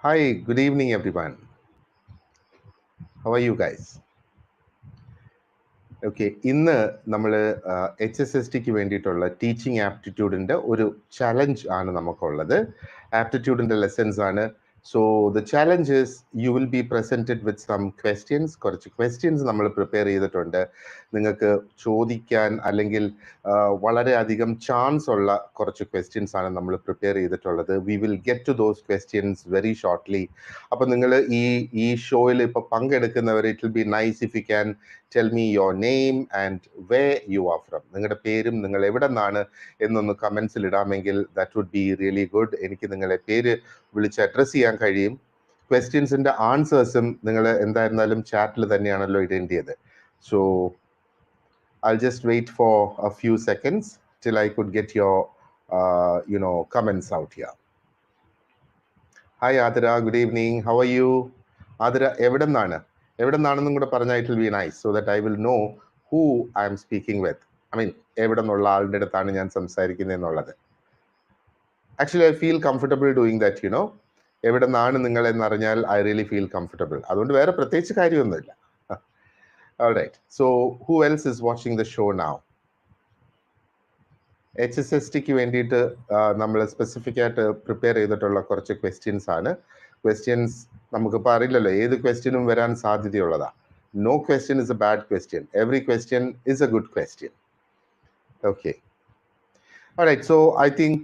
Hi, good evening, everyone. How are you guys? Okay, ഇന്ന് നമ്മൾ HSSTക്ക് വേണ്ടിയിട്ടുള്ള ടീച്ചിങ് ആപ്റ്റിറ്റ്യൂഡിൻ്റെ ഒരു ചലഞ്ച് ആണ് നമുക്കുള്ളത്. ആപ്റ്റിറ്റ്യൂഡിൻ്റെ ലെസൺസ് ആണ്. So the challenge is you will be presented with some questions. കുറച്ച് ക്വസ്റ്റ്യൻസ് നമ്മൾ പ്രിപ്പയർ ചെയ്തിട്ടുണ്ട്. നിങ്ങൾക്ക് ചോദിക്കാൻ അല്ലെങ്കിൽ വളരെയധികം ചാൻസ് ഉള്ള കുറച്ച് ക്വസ്റ്റ്യൻസ് ആണ് നമ്മൾ പ്രിപ്പയർ ചെയ്തിട്ടുള്ളത്. We will get to those questions very shortly. അപ്പം നിങ്ങൾ ഈ ഷോയിൽ ഇപ്പോൾ പങ്കെടുക്കുന്നവർ it will be nice if you can tell me your name and where you are from. നിങ്ങളുടെ പേരും നിങ്ങൾ എവിടെ നിന്നാണ് എന്നൊന്ന് കമൻസിൽ ഇടാമെങ്കിൽ that would be really good. എനിക്ക് നിങ്ങളെ പേര് വിളിച്ച് അഡ്രസ്സ് ചെയ്യാൻ കഴിയും. ക്വസ്റ്റ്യൻസിൻ്റെ ആൻസേഴ്സും നിങ്ങൾ എന്തായിരുന്നാലും ചാറ്റിൽ തന്നെയാണല്ലോ ഇടേണ്ടത്. So I'll just wait for a few seconds till I could get your comments out here. Hi Adira, good evening. How are you? Adira, എവിടെ നിന്നാണെന്നും കൂടെ പറഞ്ഞാൽ it will be nice so that I will know who I M speaking with. I mean എവിടെ നിന്നുള്ള ആളുടെ അടുത്താണ് ഞാൻ സംസാരിക്കുന്നത് എന്നുള്ളത്. Actually I feel comfortable doing that. എവിടെ നിന്നാണ് നിങ്ങൾ എന്നറിഞ്ഞാൽ ഐ റിയലി ഫീൽ കംഫർട്ടബിൾ. അതുകൊണ്ട് വേറെ പ്രത്യേകിച്ച് കാര്യമൊന്നുമില്ല. Alright, so who else is watching the show now? HSSTക്ക് വേണ്ടിയിട്ട് നമ്മൾ സ്പെസിഫിക് ആയിട്ട് പ്രിപ്പയർ ചെയ്തിട്ടുള്ള കുറച്ച് ക്വസ്റ്റ്യൻസ് ആണ്. ക്വസ്റ്റ്യൻസ് നമുക്കിപ്പോൾ അറിയില്ലല്ലോ ഏത് ക്വസ്റ്റ്യനും വരാൻ സാധ്യതയുള്ളതാണ്. No question is a bad question. Every question is a good question. Okay, alright, so I think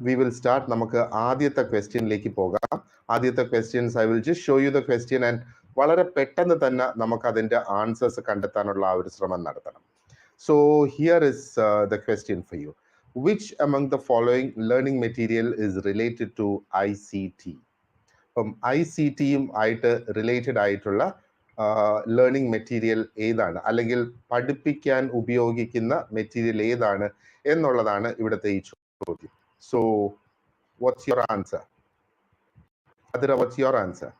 we will start. നമുക്ക് ആദ്യത്തെ ക്വസ്റ്റ്യനിലേക്ക് പോകാം. ആദ്യത്തെ questions I will just show you the question and വളരെ പെട്ടെന്ന് തന്നെ നമുക്ക് അതിൻ്റെ ആൻസേഴ്സ് കണ്ടെത്താനുള്ള ആ ഒരു ശ്രമം നടത്തണം. So here is the question for you. Which among the following learning material is related to ICT? അപ്പം ICTയും ആയിട്ട് റിലേറ്റഡ് ആയിട്ടുള്ള ലേണിംഗ് മെറ്റീരിയൽ ഏതാണ്, അല്ലെങ്കിൽ പഠിപ്പിക്കാൻ ഉപയോഗിക്കുന്ന മെറ്റീരിയൽ ഏതാണ് എന്നുള്ളതാണ് ഇവിടുത്തെ ഈ ചോദ്യം. So what's your answer? Athira, what's your answer?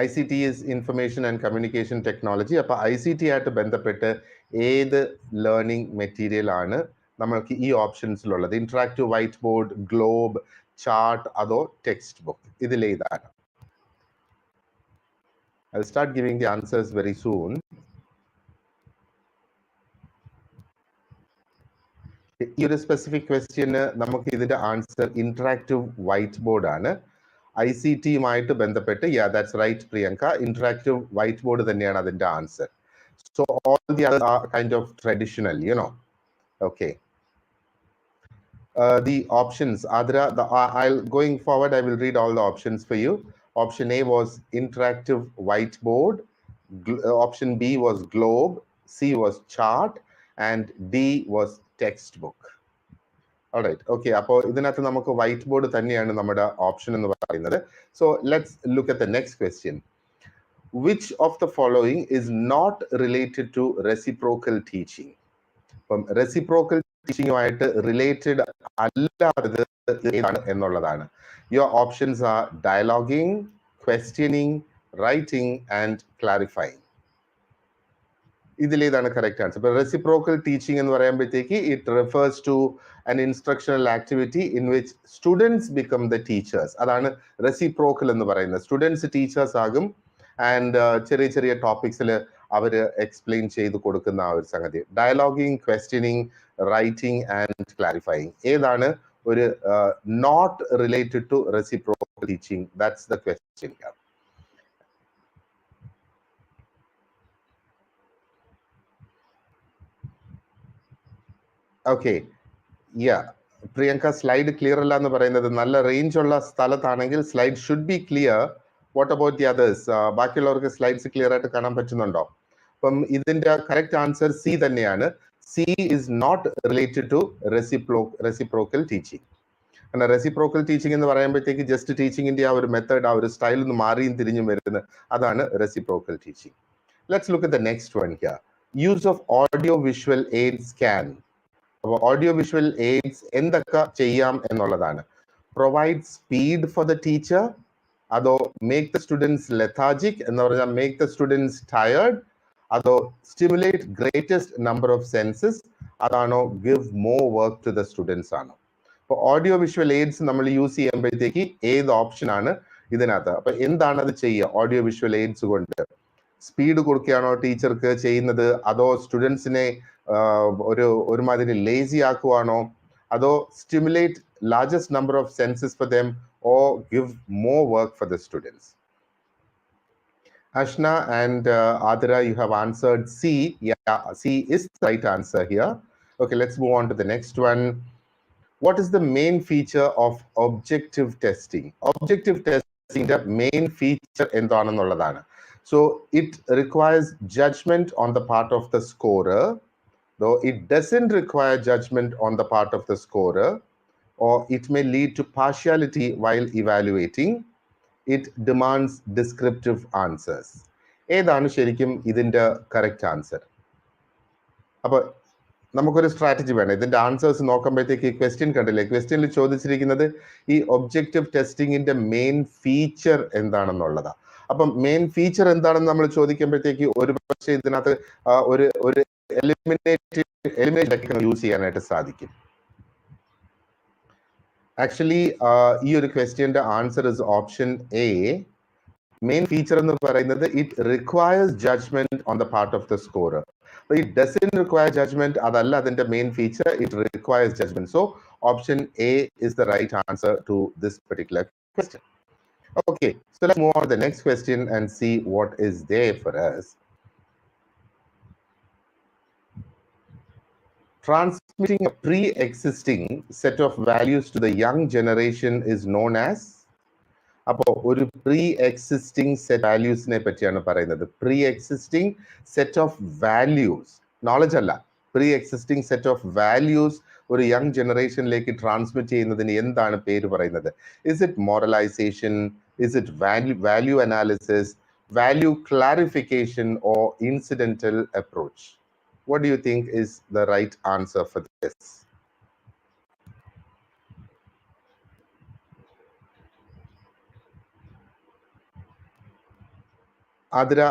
ICT is information and communication technology. അപ്പോൾ ICT ആയിട്ട് ബന്ധപ്പെട്ട് ഏത് ലേണിംഗ് മെറ്റീരിയൽ ആണ് നമ്മൾക്ക് ഈ ഓപ്ഷൻസിലുള്ളത്? Interactive white board, globe, chart, അതോ ടെക്സ്റ്റ് ബുക്ക്? ഇതിലേതാണ്? I'll start giving the answers very soon. ഈ ഒരു സ്പെസിഫിക് ക്വസ്റ്റ്യന് നമുക്ക് ഇതിന്റെ ആൻസർ ഇന്ററാക്റ്റീവ് വൈറ്റ് ബോർഡ് ആണ്. ICTയുമായിട്ട് ബന്ധപ്പെട്ട് that's right Priyanka, interactive white board തന്നെയാണ് അതിന്റെ answer. So all the other are kind of traditional, okay. The options, Adra, going forward, I will read all the options for you. Option A was interactive whiteboard, option B was globe, C was chart, and D was textbook. Alright, okay, അപ്പോൾ ഇതിനകത്ത് നമുക്ക് white board തന്നെയാണ് നമ്മുടെ option എന്ന് പറയുന്നത്. So let's look at the next question. Which of the following is not related to reciprocal teaching? അപ്പം reciprocal ടീച്ചിങ്ങുമായിട്ട് related അല്ലാത്തത് ഏതാണ് എന്നുള്ളതാണ്. Your options are dialoguing, questioning, writing and clarifying. ഇതിലേതാണ് കറക്റ്റ് ആൻസർ? ഇപ്പൊ റെസിപ്രോക്കൽ ടീച്ചിങ് എന്ന് പറയുമ്പോഴത്തേക്ക് it refers to an instructional activity in which students become the teachers. അതാണ് reciprocal എന്ന് പറയുന്നത്. സ്റ്റുഡൻസ് ടീച്ചേഴ്സ് ആകും ആൻഡ് ചെറിയ ചെറിയ ടോപ്പിക്സിൽ അവർ എക്സ്പ്ലെയിൻ ചെയ്ത് കൊടുക്കുന്ന ആ ഒരു സംഗതി. Dialoguing, questioning, writing and clarifying ഏതാണ് ഒരു not related to reciprocal teaching? That's the question. Okay, Priyanka slide clear അല്ല എന്ന് പറയുന്നത്. നല്ല റേഞ്ച് ഉള്ള സ്ഥലത്താണെങ്കിൽ slide should be clear. What about the others? ബാക്കിയുള്ളവർക്ക് സ്ലൈഡ്സ് ക്ലിയർ ആയിട്ട് കാണാൻ പറ്റുന്നുണ്ടോ? അപ്പം ഇതിന്റെ കറക്റ്റ് ആൻസർ സി തന്നെയാണ്. C is not related to reciprocal teaching. കാരണം റെസിപ്രോക്കൽ ടീച്ചിങ് എന്ന് പറയുമ്പോഴത്തേക്ക് ജസ്റ്റ് ടീച്ചിങ്ങിന്റെ ആ ഒരു മെത്തേഡ്, ആ ഒരു സ്റ്റൈൽ ഒന്ന് മാറിയും തിരിഞ്ഞും വരുന്നത്, അതാണ് reciprocal teaching. Let's look at the next one here. Use of audio visual aids can. അപ്പോൾ ഓഡിയോ വിഷ്വൽ എയ്ഡ്സ് എന്തൊക്കെ ചെയ്യാം എന്നുള്ളതാണ്. Provide speed for the teacher, അതോ മേക്ക് ദ സ്റ്റുഡൻസ് ലെഥാജിക് എന്ന് പറഞ്ഞാൽ മേക്ക് ദ സ്റ്റുഡൻസ് ടയേർഡ്, അതോ stimulate greatest number of senses, അതാണോ give more work to the students ആണോ? അപ്പോൾ ഓഡിയോ വിഷ്വൽ എയ്ഡ്സ് നമ്മൾ യൂസ് ചെയ്യുമ്പോഴത്തേക്ക് ഏത് ഓപ്ഷനാണ് ഇതിനകത്ത്? അപ്പൊ എന്താണ് അത് ചെയ്യുക ഓഡിയോ വിഷ്വൽ എയ്ഡ്സ് കൊണ്ട്? സ്പീഡ് കൊടുക്കുകയാണോ ടീച്ചർക്ക് ചെയ്യുന്നത്, അതോ സ്റ്റുഡൻസിനെ ഒരുമാതിരി ലേസി ആക്കുവാണോ, അതോ stimulate largest number of census for them or give more work for the students? Ashna and Adira, you have answered C. Yeah, C is the right answer here. Okay, let's move on to the next one. What is the main feature of objective testing? Objective testing, the main feature എന്താണെന്നുള്ളതാണ്. So it requires judgment on the part of the scorer, though it doesn't require judgment on the part of the scorer, or it may lead to partiality while evaluating. It demands descriptive answers. ഏതാണ് ശരിക്കും ഇതിന്റെ correct answer? അപ്പൊ നമുക്കൊരു strategy വേണം. ഇതിന്റെ answers നോക്കുമ്പോഴത്തേക്ക് question കണ്ടില്ലേ, ക്വസ്റ്റ്യനിൽ ചോദിച്ചിരിക്കുന്നത് ഈ ഒബ്ജക്റ്റീവ് ടെസ്റ്റിംഗിന്റെ മെയിൻ ഫീച്ചർ എന്താണെന്നുള്ളതാ. അപ്പം മെയിൻ ഫീച്ചർ എന്താണെന്ന് നമ്മൾ ചോദിക്കുമ്പോഴത്തേക്ക് ഒരു പക്ഷേ ഇതിനകത്ത് ഒരു എലിമിനേറ്റ് യൂസ് ചെയ്യാനായിട്ട് സാധിക്കും. ആക്ച്വലി ഈ ഒരു ക്വസ്റ്റ്യന്റെ answer is option A. Main feature എന്ന് പറയുന്നത് it requires judgment on the part of the scorer. It doesn't require judgment. Adalla adinte main feature. It requires judgment. So option A is the right answer to this particular question. Okay, so let's move on to the next question and see what is there for us. Transmitting a pre-existing set of values to the young generation is known as. അപ്പോൾ ഒരു pre existing set വാല്യൂസിനെ പറ്റിയാണ് പറയുന്നത്. Pre existing set of values, knowledge അല്ല, pre existing set of values ഒരു young ജനറേഷനിലേക്ക് transmit ചെയ്യുന്നതിന് എന്താണ് പേര് പറയുന്നത്? Is it moralisation, is it value analysis, value clarification or incidental approach? What do you think is the right answer for this? Adira,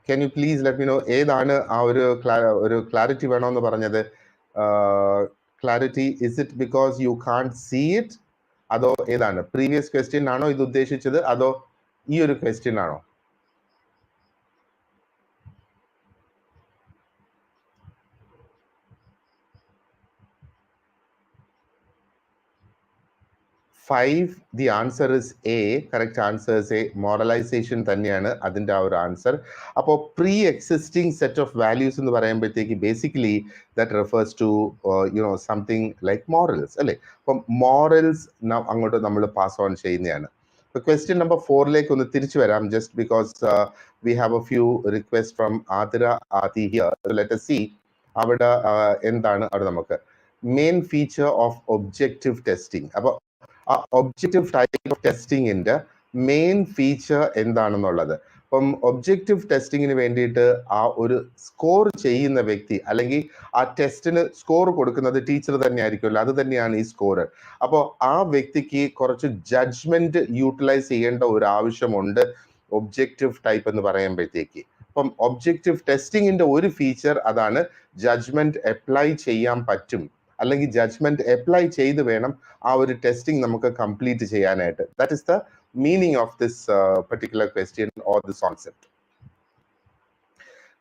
can you please let me know ഏതാണ് ആ ഒരു clarity വേണമെന്ന് പറഞ്ഞത്? Clarity, is it because you can't see it, അതോ ഏതാണ്? Previous question ആണോ ഇത് ഉദ്ദേശിച്ചത്, അതോ ഈ ഒരു ക്വസ്റ്റ്യൻ ആണോ? 5, the answer is A. Correct answer is A. Moralization തന്നെയാണ് അതിന്റെ ആ ഒരു ആൻസർ. അപ്പോൾ pre existing set of values എന്ന് പറയുമ്പോഴത്തേക്ക് basically that refers to something like morals അല്ലേ? അപ്പം മോറൽസ് അങ്ങോട്ട് നമ്മൾ പാസ് ഓൺ ചെയ്യുന്നതാണ്. ഇപ്പൊ ക്വസ്റ്റ്യൻ നമ്പർ 4ലേക്ക് ഒന്ന് തിരിച്ചു വരാം, just because we have a few request from Athira Adi here. Let us see അവിടെ എന്താണ് അവിടെ നമുക്ക് main feature of objective testing. അപ്പോൾ ആ ഒബ്ജക്റ്റീവ് ടൈപ്പ് ഓഫ് ടെസ്റ്റിംഗിന്റെ മെയിൻ ഫീച്ചർ എന്താണെന്നുള്ളത്. അപ്പം ഒബ്ജക്റ്റീവ് ടെസ്റ്റിങ്ങിന് വേണ്ടിയിട്ട് ആ ഒരു സ്കോർ ചെയ്യുന്ന വ്യക്തി അല്ലെങ്കിൽ ആ ടെസ്റ്റിന് സ്കോർ കൊടുക്കുന്നത് ടീച്ചർ തന്നെ ആയിരിക്കുമല്ലോ, അത് തന്നെയാണ് ഈ സ്കോർ. അപ്പോൾ ആ വ്യക്തിക്ക് കുറച്ച് ജഡ്ജ്മെന്റ് യൂട്ടിലൈസ് ചെയ്യേണ്ട ഒരു ആവശ്യമുണ്ട് ഒബ്ജക്റ്റീവ് ടൈപ്പ് എന്ന് പറയുമ്പോഴത്തേക്ക്. അപ്പം ഒബ്ജക്റ്റീവ് ടെസ്റ്റിങ്ങിന്റെ ഒരു ഫീച്ചർ അതാണ്, ജഡ്ജ്മെന്റ് അപ്ലൈ ചെയ്യാൻ പറ്റും, അല്ലെങ്കിൽ ജഡ്ജ്മെന്റ് അപ്ലൈ ചെയ്ത് വേണം ആ ഒരു ടെസ്റ്റിംഗ് നമുക്ക് കംപ്ലീറ്റ് ചെയ്യാനായിട്ട്. That is the meaning of this particular question or this concept.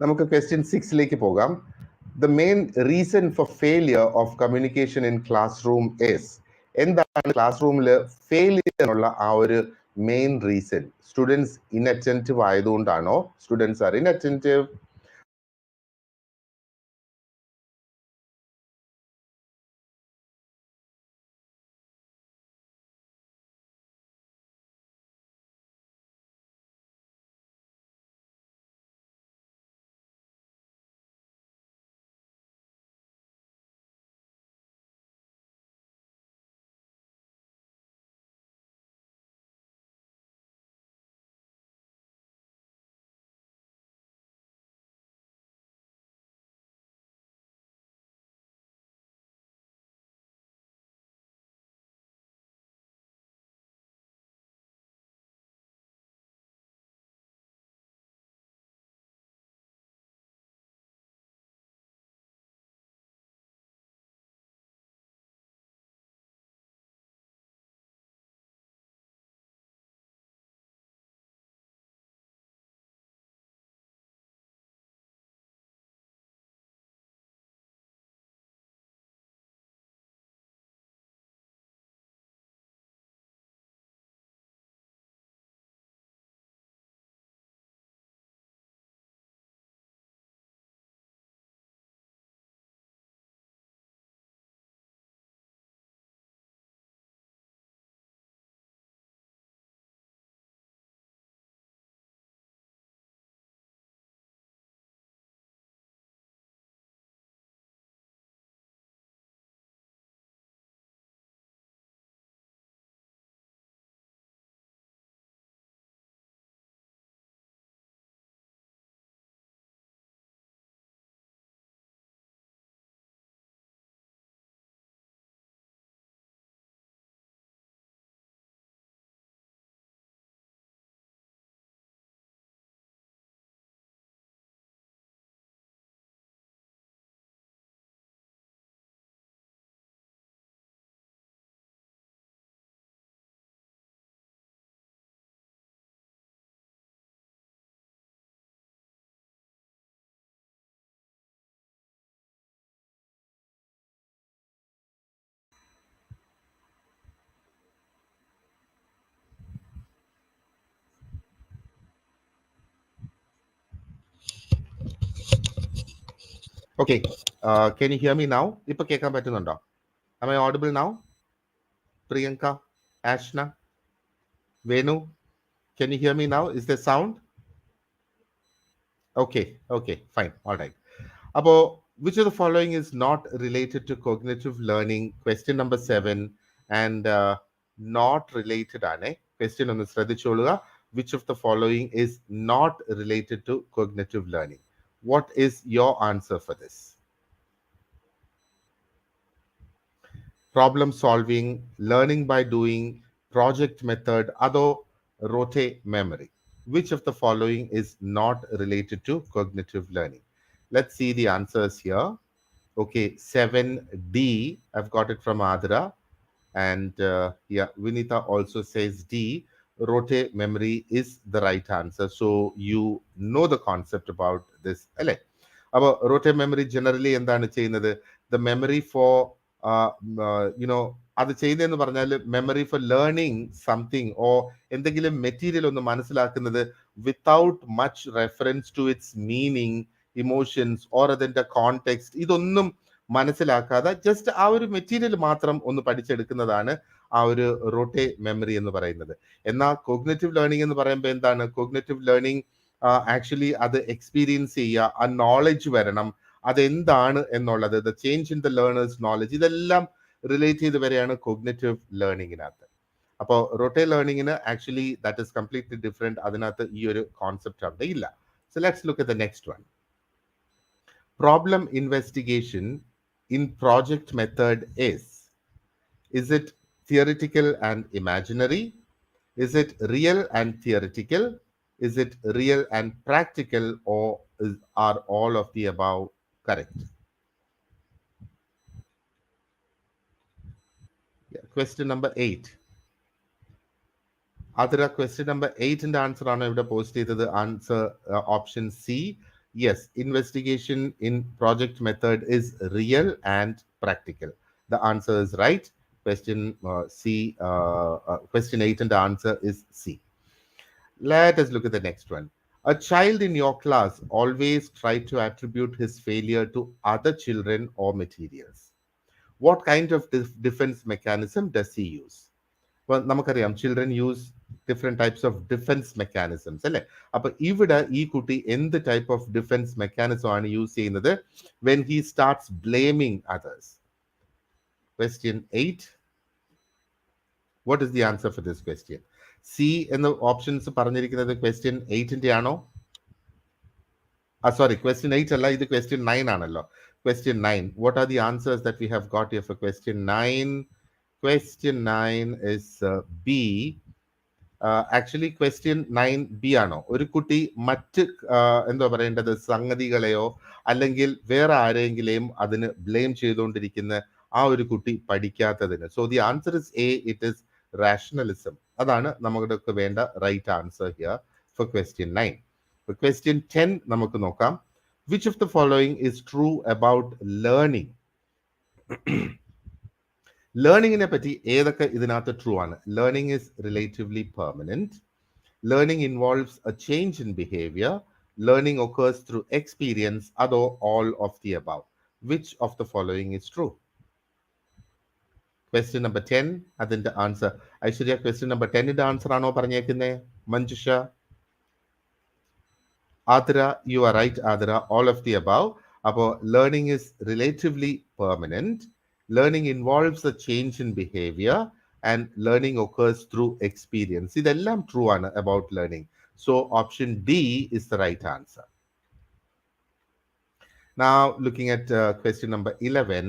നമുക്ക് ക്വസ്റ്റ്യൻ 6ലേക്ക് പോകാം. The main reason for failure of communication in classroom is. എന്താണ് ക്ലാസ് റൂമിൽ ഫെയിലിയറിനുള്ള ആ ഒരു മെയിൻ റീസൺ? സ്റ്റുഡൻസ് ഇൻഅറ്റൻറ്റീവ് ആയതുകൊണ്ടാണോ? Students are inattentive, Okay, can you hear me now? ഇപ്പൊ കേൾക്കാൻ പറ്റുന്നുണ്ടോ? Am I audible now? Priyanka, Ashna, Venu, can you hear me now? Is there sound? Okay, fine, all right. About which of the following is not related to cognitive learning? Question number 7 and not related ആണ്. Question ഒന്ന് ശ്രദ്ധിച്ചോളുക. Which of the following is not related to cognitive learning? What is your answer for this? Problem solving, learning by doing, project method, other rote memory. Which of the following is not related to cognitive learning? Let's see the answers here. Okay, 7D, I've got it from Adra. And yeah, Vinita also says D, rote memory is the right answer. So you know the concept about this. അപ്പോൾ rote memory generally എന്താണ് ചെയ്യുന്നത്? The memory four you know അത് ചെയ്യുന്നതെന്ന് പറഞ്ഞാൽ memory for learning something ഓ എന്തെങ്കിലും material ഒന്ന് മനസ്സിലാക്കുന്നത് without much reference to its meaning, emotions or അതിന്റെ കോണ്ടെക്സ്റ്റ്, ഇതൊന്നും മനസ്സിലാക്കാതെ ജസ്റ്റ് ആ ഒരു മെറ്റീരിയൽ മാത്രം ഒന്ന് പഠിച്ചെടുക്കുന്നതാണ് ആ ഒരു റോട്ടെ മെമ്മറി എന്ന് പറയുന്നത്. എന്നാൽ കോഗ്നേറ്റീവ് ലേണിംഗ് എന്ന് പറയുമ്പോൾ എന്താണ്? കോഗ്നേറ്റീവ് ലേണിംഗ് ആക്ച്വലി അത് എക്സ്പീരിയൻസ് ചെയ്യുക, ആ നോളജ് വരണം, അതെന്താണ് എന്നുള്ളത്, the change in the learner's knowledge, ഇതെല്ലാം റിലേറ്റ് ചെയ്ത് വരെയാണ് കോഗ്നേറ്റീവ് ലേണിങ്ങിനകത്ത്. അപ്പോൾ റോട്ടെ ലേണിങ്ങിന് actually that is completely different. അതിനകത്ത് ഈ ഒരു കോൺസെപ്റ്റ് അവിടെ ഇല്ല. So let's look at the next one. Problem investigation in project method is it theoretical and imaginary? Is it real and theoretical? Is it real and practical, or are all of the above correct? Yeah, question number 8. Adra, question number 8 in the answer on ഇവിടെ post ചെയ്തത് answer option C. Yes, investigation in project method is real and practical. The answer is right. Question C, question 8 and the answer is C. Let us look at the next one. A child in your class always tries to attribute his failure to other children or materials. What kind of defense mechanism does he use? Well, നമുക്കറിയാം children use different types of defense mechanisms അല്ലേ? അപ്പൊ ഇവിടെ ഈ കുട്ടി എന്ത് type of defense mechanism ആണ് use ചെയ്യുന്നത് when he starts blaming others? Question 8. What is the answer for this question? C എന്ന ഓപ്ഷൻസ് പറഞ്ഞിരിക്കുന്നത് question 8ന്റെ ആണോ? Sorry, question 8 അല്ല, ഇത് question 9 ആണല്ലോ. Question 9. What are the answers that we have got here for question 9? Question 9 is B. Actually question 9B ആണോ? ഒരു കുട്ടി മറ്റ് എന്താ പറയേണ്ടത് സംഗതികളെയോ അല്ലെങ്കിൽ വേറെ ആരെങ്കിലും അതിന് ബ്ലെയിം ചെയ്തുകൊണ്ടിരിക്കുന്ന ആ ഒരു കുട്ടി പഠിക്കാത്തതിന്. So the answer is A, it is rationalism. അതാണ് നമുക്ക് വേണ്ട right answer here for question 9. Question 10 നമുക്ക് നോക്കാം. Which of the following is true about learning? ലേണിങ്ങിനെ പറ്റി ഏതൊക്കെ ഇതിനകത്ത് ട്രൂ ആണ്? Learning is relatively permanent. Learning involves a change in behaviour. Learning occurs through experience. അതോ all of the above? Which of the following is true? Question number 10 അതിന്റെ ആൻസർ. Aishwarya, question number 10ന്റെ answer ആണോ പറഞ്ഞേക്കുന്നേ? Manjusha, Athira, you are right Athira, all of the above. അപ്പോൾ learning is relatively permanent. Learning involves a change in behavior and learning occurs through experience. ഇതെല്ലാം true ആണ് about learning. So option D is the right answer. Now looking at question number 11.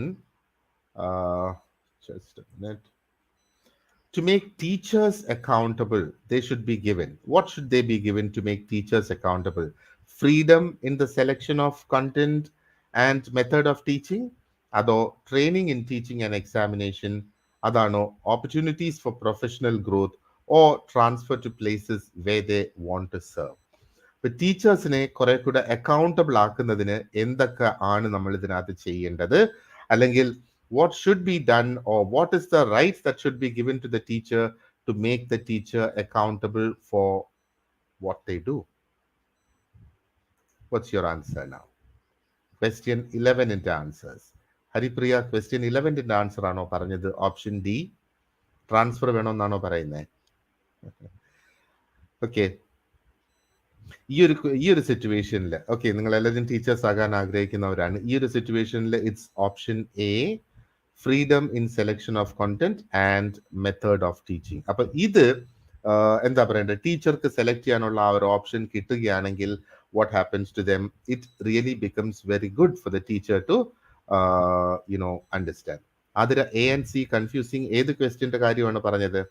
Just a minute. To make teachers accountable, they should be given. What should they be given to make teachers accountable? Freedom in the selection of content and method of teaching? അതോ training in teaching and examination? അതാണോ opportunities for professional growth or transfer to places where they want to serve? ഇപ്പൊ ടീച്ചേഴ്സിനെ കുറെ കൂടെ accountable ആക്കുന്നതിന് എന്തൊക്കെ ആണ് നമ്മൾ ഇതിനകത്ത് ചെയ്യേണ്ടത്? അല്ലെങ്കിൽ what should be done or what is the rights that should be given to the teacher to make the teacher accountable for what they do? What's your answer now? Question 11 into answers. Haripriya, question 11 into answer ആണോ പറഞ്ഞത്? Option D transfer വേണമെന്നാണോ പറയുന്നത്? Okay, ഈ ഒരു സിറ്റുവേഷനിൽ, okay, നിങ്ങൾ എല്ലാവരും teachers ആകാൻ ആഗ്രഹിക്കുന്നവരാണ്. ഈ ഒരു സിറ്റുവേഷനിൽ it's option A, freedom in selection of content and method of teaching. അപ്പൊ ഇത് എന്താ പറയണ്ടത്, ടീച്ചർക്ക് സെലക്ട് ചെയ്യാനുള്ള ആ ഒരു ഓപ്ഷൻ കിട്ടുകയാണെങ്കിൽ what happens to them, it really becomes very good for the teacher to understand. അതിൽ എ ആൻഡ് സി കൺഫ്യൂസിങ് ഏത് ക്വസ്റ്റ്യന്റെ കാര്യമാണ് പറഞ്ഞത്?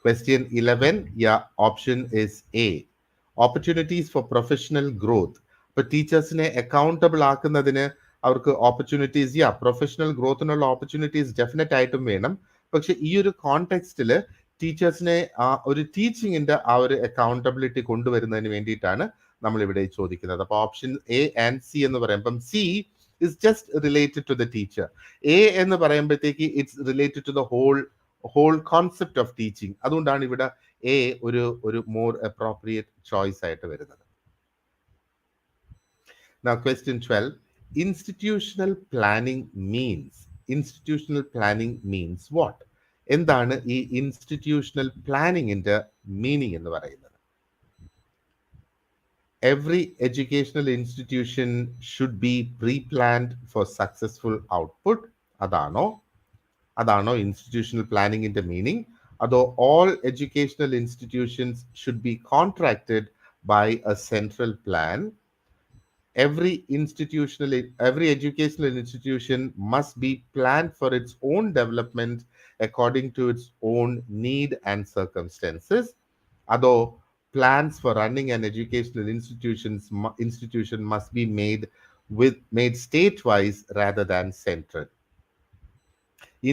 Question 11, yeah, option is A. Opportunities for professional growth. ഇപ്പൊ ടീച്ചേഴ്സിനെ അക്കൗണ്ടബിൾ ആക്കുന്നതിന് അവർക്ക് ഓപ്പർച്യൂണിറ്റീസ്, പ്രൊഫഷണൽ ഗ്രോത്തിനുള്ള ഓപ്പർച്യൂണിറ്റീസ് ഡെഫിനറ്റ് ആയിട്ടും വേണം. പക്ഷെ ഈ ഒരു കോണ്ടെക്സ്റ്റിൽ ടീച്ചേഴ്സിനെ ഒരു ടീച്ചിങ്ങിന്റെ ആ ഒരു അക്കൗണ്ടബിലിറ്റി കൊണ്ടുവരുന്നതിന് വേണ്ടിയിട്ടാണ് നമ്മൾ ഇവിടെ ചോദിക്കുന്നത്. അപ്പൊ ഓപ്ഷൻ എ ആൻഡ് സി എന്ന് പറയുമ്പം C is just related to the teacher. A എന്ന് പറയുമ്പോഴത്തേക്ക് it's related to the whole concept of teaching. അതുകൊണ്ടാണ് ഇവിടെ എ ഒരു മോർ അപ്രോപ്രിയേറ്റ് ചോയ്സ് ആയിട്ട് വരുന്നത്. Now question 12, institutional planning means what? എന്താണ് ഈ ഇൻസ്റ്റിറ്റ്യൂഷണൽ പ്ലാനിങ്ങിന്റെ മീനിങ് എന്ന് പറയുന്നത്? Every educational institution should be pre-planned for successful output. അതാണോ ഇൻസ്റ്റിറ്റ്യൂഷണൽ പ്ലാനിങ്ങിന്റെ മീനിങ്? അതോ all educational institutions should be contracted by a central plan? Every educational institution must be planned for its own development according to its own need and circumstances. Although plans for running an educational institution must be made state-wise rather than central.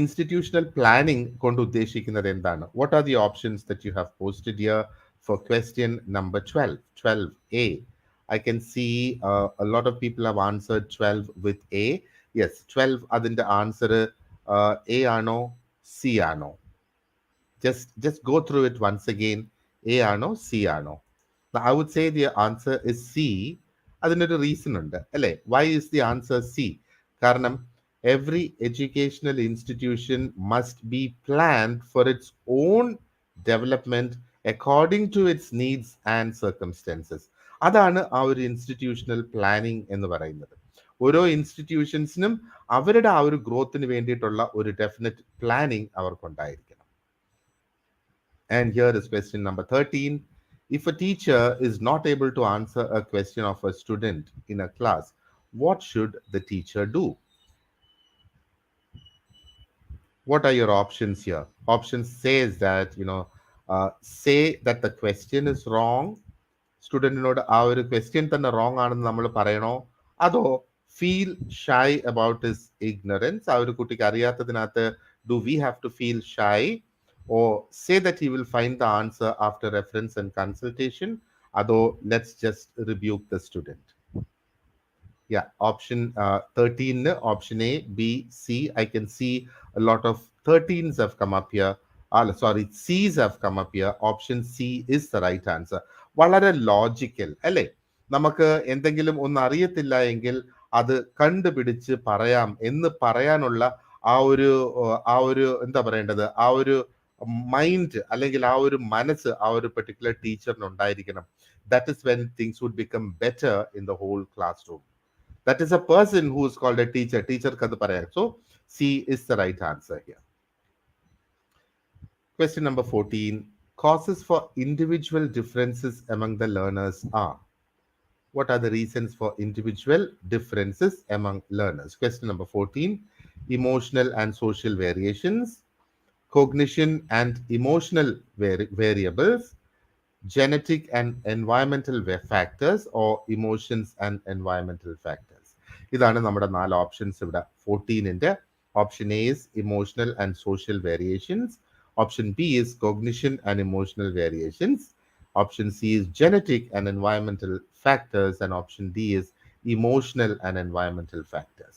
Institutional planning കൊണ്ട് ഉദ്ദേശിക്കുന്നത് എന്താണ്? What are the options that you have posted here for question number 12? 12A. I can see a lot of people have answered 12 with A. Yes, 12 അതിന്റെ answer A ആണോ C ആണോ? Just go through it once again. A ആണോ C ആണോ? Now, I would say the answer is C. അതിനൊരു reason ഉണ്ട് അല്ലേ? Why is the answer C? കാരണം every educational institution must be planned for its own development according to its needs and circumstances. അതാണ് ആ ഒരു institutional planning എന്ന് പറയുന്നത്. ഓരോ ഇൻസ്റ്റിറ്റ്യൂഷൻസിനും അവരുടെ ആ ഒരു ഗ്രോത്തിന് വേണ്ടിയിട്ടുള്ള ഒരു ഡെഫിനറ്റ് പ്ലാനിങ് അവർക്കുണ്ടായിരിക്കണം. And here is question number 13. If a teacher is not able to answer a question of a student in a class, what should the teacher do? What are your options here? Option says that, say that the question is wrong. സ്റ്റുഡൻറ്റിനോട് ആ ഒരു question തന്നെ wrong ആണെന്ന് നമ്മൾ പറയണോ? അതോ feel shy about his ignorance, ആ ഒരു കുട്ടിക്ക് അറിയാത്തതിനകത്ത് do we have to feel shy? Or say that he will find the answer after reference and consultation? Although let's just rebuke the student. Yeah, option 13, option A, B, C. I can see a lot of 13s have come up here. Sorry, C's have come up here. Option C is the right answer. വളരെ logical അല്ലേ? നമുക്ക് എന്തെങ്കിലും ഒന്ന് അറിയത്തില്ല എങ്കിൽ അത് കണ്ടുപിടിച്ച് പറയാം എന്ന് പറയാനുള്ള ആ ഒരു എന്താ പറയേണ്ടത്, ആ ഒരു മൈൻഡ് അല്ലെങ്കിൽ ആ ഒരു മനസ്സ് ആ ഒരു പെർട്ടിക്കുലർ ടീച്ചറിന് ഉണ്ടായിരിക്കണം. That is when things would become better in the whole classroom. That is a person who is called a teacher. ടീച്ചർക്ക് അത് പറയാം. So C is the right answer here. Question number 14. Causes for individual differences among the learners are? What are the reasons for individual differences among learners? Question number 14. Emotional and social variations, cognition and emotional variables, genetic and environmental factors, or emotions and environmental factors. ഇതാണ് നമ്മുടെ 4 options ഇവിടെ 14ന്റെ. Option A is emotional and social variations. Option B is cognition and emotional variations. Option C is genetic and environmental factors. And option D is emotional and environmental factors.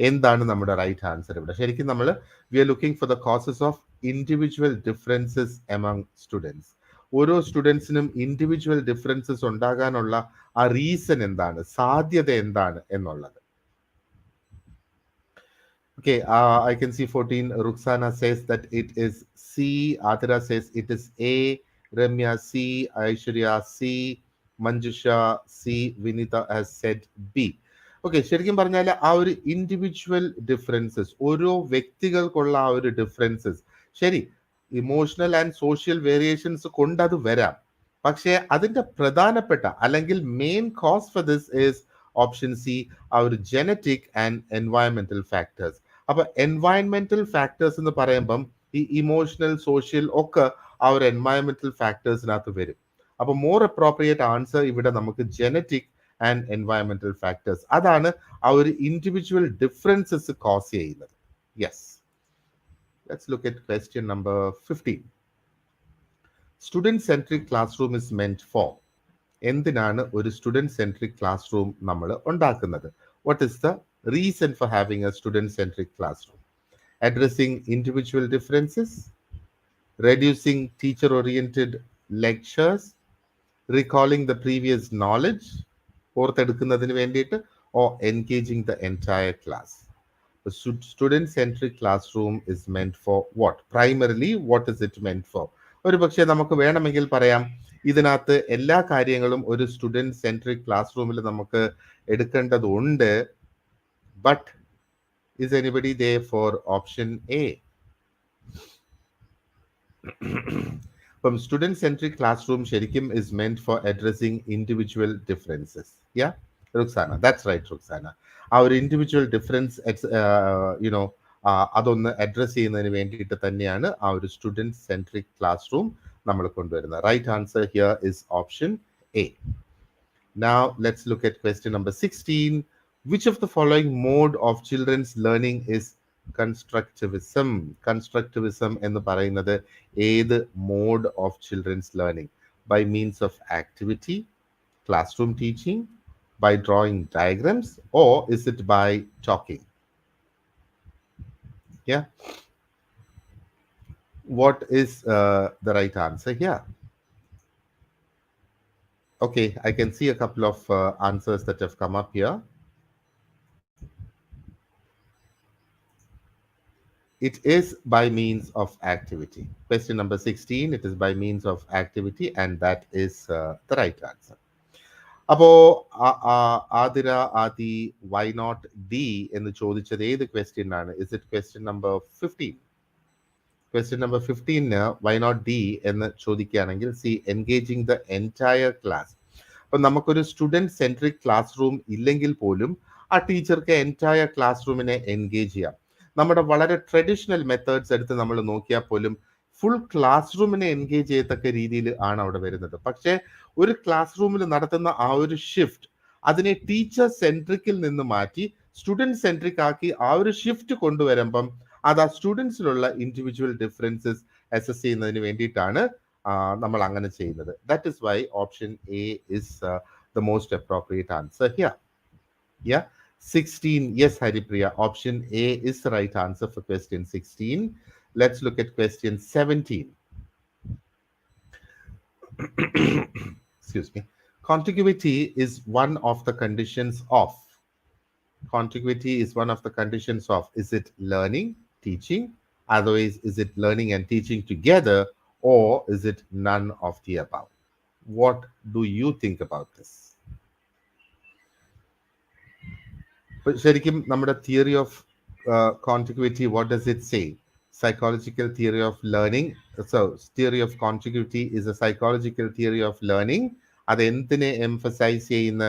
എന്താണ് നമ്മുടെ right answer ഇവിടെ? ശരിക്കും നമ്മൾ we are looking for the causes of individual differences among students. ഓരോ സ്റ്റുഡൻസിനും individual differences ഉണ്ടാകാനുള്ള ആ reason എന്താണ്, സാധ്യത എന്താണ് എന്നുള്ളത്. Okay, I can see 14. Ruxana says that it is C. Adira says it is A. Ramya C. Aishwarya C. Manjusha C. Vinita has said B. Okay, ശരിക്കും പറഞ്ഞാൽ ആ ഒരു ഇൻഡിവിജ്വൽ ഡിഫറൻസസ്, ഓരോ വ്യക്തികൾക്കുള്ള ആ ഒരു ഡിഫറൻസസ്, ശരി, ഇമോഷണൽ ആൻഡ് സോഷ്യൽ വേരിയേഷൻസ് കൊണ്ട് അത് വരാം. പക്ഷേ അതിന്റെ പ്രധാനപ്പെട്ട അല്ലെങ്കിൽ main cause for this is option C, ആ ഒരു ജനറ്റിക് ആൻഡ് എൻവയറമെന്റൽ ഫാക്ടേഴ്സ്. അപ്പൊ എൻവയൺമെന്റൽ ഫാക്ടേഴ്സ് എന്ന് പറയുമ്പം ഈ ഇമോഷണൽ സോഷ്യൽ ഒക്കെ ആ ഒരു എൻവയൺമെന്റൽ ഫാക്ടേഴ്സിനകത്ത് വരും. അപ്പൊ മോർ അപ്രോപ്രിയേറ്റ് ആൻസർ ഇവിടെ നമുക്ക് ജനറ്റിക് ആൻഡ് എൻവയൺമെന്റൽ ഫാക്ടേഴ്സ്, അതാണ് ആ ഒരു ഇൻഡിവിജ്വൽ ഡിഫറൻസസ് കോസ് ചെയ്യുന്നത്. Yes, let's look at question number 15. Student centric class room is മെന്റ് four. എന്തിനാണ് ഒരു സ്റ്റുഡന്റ് സെൻട്രിക് ക്ലാസ് റൂം നമ്മൾ ഉണ്ടാക്കുന്നത്? What is the reason for having a student-centric classroom? Addressing individual differences, reducing teacher-oriented lectures, recalling the previous knowledge, ഓർത്തെടുക്കുന്നതിന് വേണ്ടിയിട്ട്, or engaging the entire class. The student-centric classroom is meant for what? Primarily, what is it meant for? ഒരു പക്ഷേ നമുക്ക് വേണമെങ്കിൽ പറയാം, ഇതിനകത്ത് എല്ലാ കാര്യങ്ങളും ഒരു സ്റ്റുഡന്റ് സെൻട്രിക് ക്ലാസ് റൂമിൽ നമുക്ക് എടുക്കേണ്ടതുണ്ട്. But is anybody there for option A? From student-centric classroom, ശരിക്കും is meant for addressing individual differences. Yeah, Ruxana, that's right, Ruxana. Our individual difference, അതൊന്ന് അഡ്രസ് ചെയ്യുന്നതിന് വേണ്ടിയിട്ട് തന്നെയാണ് ആ ഒരു സ്റ്റുഡന്റ് സെൻട്രിക് ക്ലാസ് റൂം നമ്മൾ കൊണ്ടുവരുന്നത്. Right answer here is option A. Now let's look at question number 16. Which of the following mode of children's learning is constructivism? Constructivism എന്ന് പറയുന്നത് ഏത് mode of children's learning? By means of activity, classroom teaching, by drawing diagrams, or is it by talking? Yeah. What is the right answer here? Okay, I can see a couple of answers that have come up here. It is by means of activity. Question number 16, it is by means of activity, and that is the right answer. അപ്പോ Athira Adi why not D എന്ന് ചോദിച്ചത് ഏത് question ആണ്? Is it question number 15? Question number 15 why not D എന്ന് ചോദിക്കുകയാണെങ്കിൽ, C, engaging the entire class. അപ്പൊ നമുക്കൊരു student centric class room ഇല്ലെങ്കിൽ പോലും ആ ടീച്ചർക്ക് എൻറ്റയർ ക്ലാസ് റൂമിനെ എൻഗേജ് ചെയ്യാം. നമ്മുടെ വളരെ ട്രഡീഷണൽ മെത്തേഡ്സ് എടുത്ത് നമ്മൾ നോക്കിയാൽ പോലും ഫുൾ ക്ലാസ് റൂമിനെ എൻഗേജ് ചെയ്യത്തക്ക രീതിയിൽ ആണ് അവിടെ വരുന്നത്. പക്ഷേ ഒരു ക്ലാസ് റൂമിൽ നടത്തുന്ന ആ ഒരു ഷിഫ്റ്റ്, അതിനെ ടീച്ചർ സെൻട്രിക്കിൽ നിന്ന് മാറ്റി സ്റ്റുഡന്റ് സെൻട്രിക് ആക്കി ആ ഒരു ഷിഫ്റ്റ് കൊണ്ടുവരുമ്പം അത് ആ സ്റ്റുഡൻസിലുള്ള ഇൻഡിവിജ്വൽ ഡിഫറൻസസ് അസസ് ചെയ്യുന്നതിന് വേണ്ടിയിട്ടാണ് നമ്മൾ അങ്ങനെ ചെയ്യുന്നത്. That is why option A is the most appropriate answer here. Yeah. 16, yes, Haripriya, option A is the right answer for question 16. Let's look at question 17. Excuse me. Contiguity is one of the conditions of. Contiguity is one of the conditions of. Is it learning, teaching? Otherwise, is it learning and teaching together, or is it none of the above? What do you think about this? ശരിക്കും നമ്മുടെ theory of contiguity, what does it say? Psychological theory of learning. So theory of contiguity is a psychological theory of learning. അത് എന്തിനെ emphasize ചെയ്യുന്ന?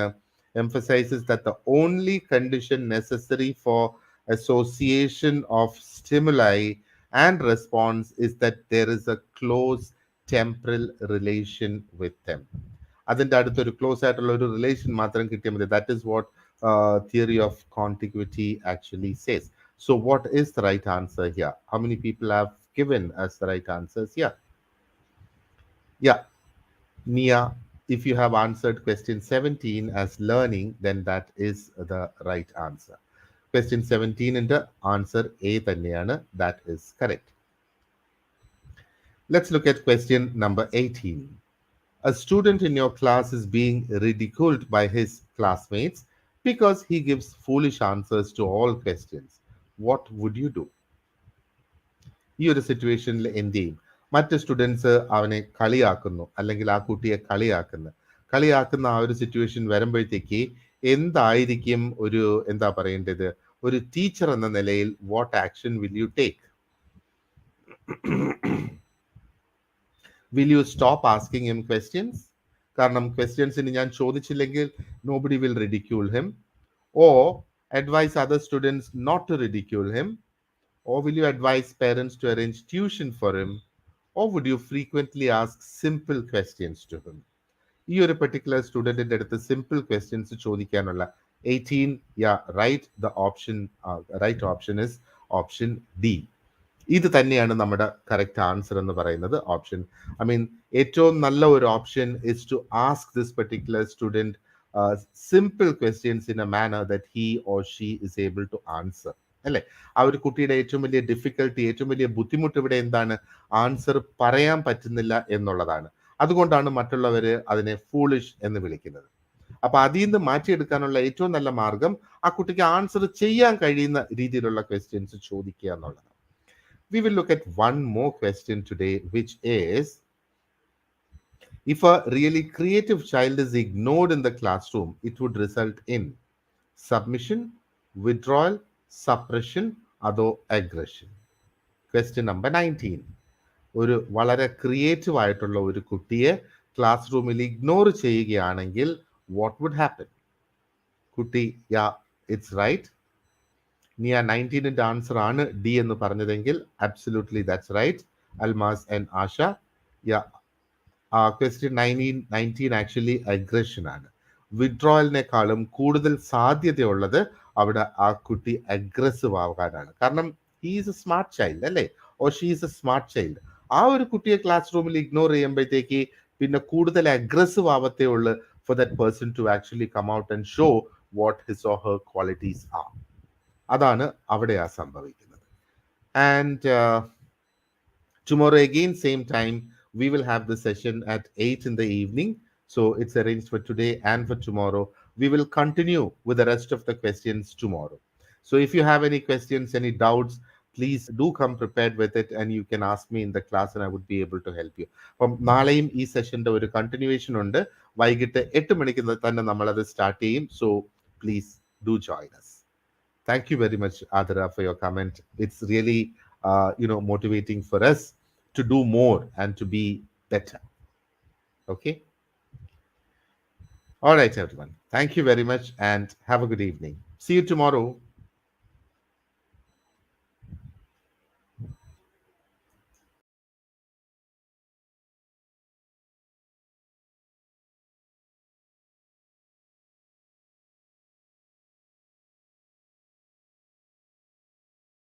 Emphasizes that the only condition necessary for association of stimuli and response is that there is a close temporal relation with them. അതിൻ്റെ അടുത്തൊരു close ആയിട്ടുള്ള ഒരു relation മാത്രം കിട്ടിയാൽ മതി. That is what theory of contiguity actually says. So what is the right answer here? How many people have given us the right answers here? Yeah, Nia, if you have answered question 17 as learning, then that is the right answer. Question 17 in the answer A thaneyana, that is correct. Let's look at question number 18. A student in your class is being ridiculed by his classmates because he gives foolish answers to all questions. What would you do? ഈ ഒരു സിറ്റുവേഷനിൽ എന്ത് ചെയ്യും? മറ്റ് students അവനെ കളിയാക്കുന്നു, അല്ലെങ്കിൽ ആ കുട്ടിയെ കളിയാക്കുന്ന ആ ഒരു സിറ്റുവേഷൻ വരുമ്പോഴത്തേക്ക് എന്തായിരിക്കും ഒരു എന്താ പറയേണ്ടത്, ഒരു ടീച്ചർ എന്ന നിലയിൽ what action will you take? Will you stop asking him questions? കാരണം ക്വസ്റ്റ്യൻസിന് ഞാൻ ചോദിച്ചില്ലെങ്കിൽ nobody will ridicule him. Or advise other students not to ridicule him? Or will you advise parents to arrange tuition for him? Or would you frequently ask simple questions to him? ഈ ഒരു particular സ്റ്റുഡൻറ്റിൻ്റെ അടുത്ത് simple questions ചോദിക്കാനുള്ള 18, right option is option D. ഇത് തന്നെയാണ് നമ്മുടെ correct answer എന്ന് പറയുന്നത്, option. ഏറ്റവും നല്ല ഒരു option is to ask this particular student simple questions in a manner that he or she is able to answer. അല്ലെ? ആ ഒരു കുട്ടിയുടെ ഏറ്റവും വലിയ ഡിഫിക്കൽട്ടി, ഏറ്റവും വലിയ ബുദ്ധിമുട്ട് ഇവിടെ എന്താണ്? ആൻസർ പറയാൻ പറ്റുന്നില്ല എന്നുള്ളതാണ്. അതുകൊണ്ടാണ് മറ്റുള്ളവർ അതിനെ ഫൂളിഷ് എന്ന് വിളിക്കുന്നത്. അപ്പൊ അതിൽ നിന്ന് മാറ്റിയെടുക്കാനുള്ള ഏറ്റവും നല്ല മാർഗം ആ കുട്ടിക്ക് ആൻസർ ചെയ്യാൻ കഴിയുന്ന രീതിയിലുള്ള ക്വസ്റ്റ്യൻസ് ചോദിക്കുക എന്നുള്ളതാണ്. We will look at one more question today, which is, if a really creative child is ignored in the classroom, it would result in submission, withdrawal, suppression, അതോ aggression? Question number 19. ഒരു വളരെ creative ആയിട്ടുള്ള ഒരു കുട്ടിയെ class റൂമിൽ ignore ചെയ്യുകയാണെങ്കിൽ what would happen? കുട്ടി it's right, നീ ആ 19ന്റെ ആൻസർ ആണ് ഡി എന്ന് പറഞ്ഞതെങ്കിൽ absolutely that's right. Almas and Asha, question 19 actually aggression ആണ്. വിഡ്രോയലിനേക്കാളും കൂടുതൽ സാധ്യതയുള്ളത് അവിടെ ആ കുട്ടി അഗ്രസീവ് ആകാനാണ്. കാരണം he is a smart child, അല്ലേ? Or she is a smart child. ആ ഒരു കുട്ടിയെ ക്ലാസ് റൂമിൽ ഇഗ്നോർ ചെയ്യുമ്പോഴത്തേക്ക് പിന്നെ കൂടുതൽ അഗ്രസീവ് ആവത്തേ ഉള്ളൂ for that person to actually come out and show what his or her qualities are. അതാണ് അവിടെ സംഭവിക്കുന്നത്. And tomorrow again, same time, we will have the session at 8 in the evening. So it's arranged for today and for tomorrow. We will continue with the rest of the questions tomorrow. So if you have any questions, any doubts, please do come prepared with it and you can ask me in the class and I would be able to help you. അപ്പം നാളെയും ഈ സെഷന്റെ ഒരു continuation ഉണ്ട്. വൈകിട്ട് 8 മണിക്ക് തന്നെ നമ്മളത് start ചെയ്യും. So please do join us. Thank you very much, Adara, for your comment. It's really, motivating for us to do more and to be better. Okay? All right, everyone. Thank you very much and have a good evening. See you tomorrow.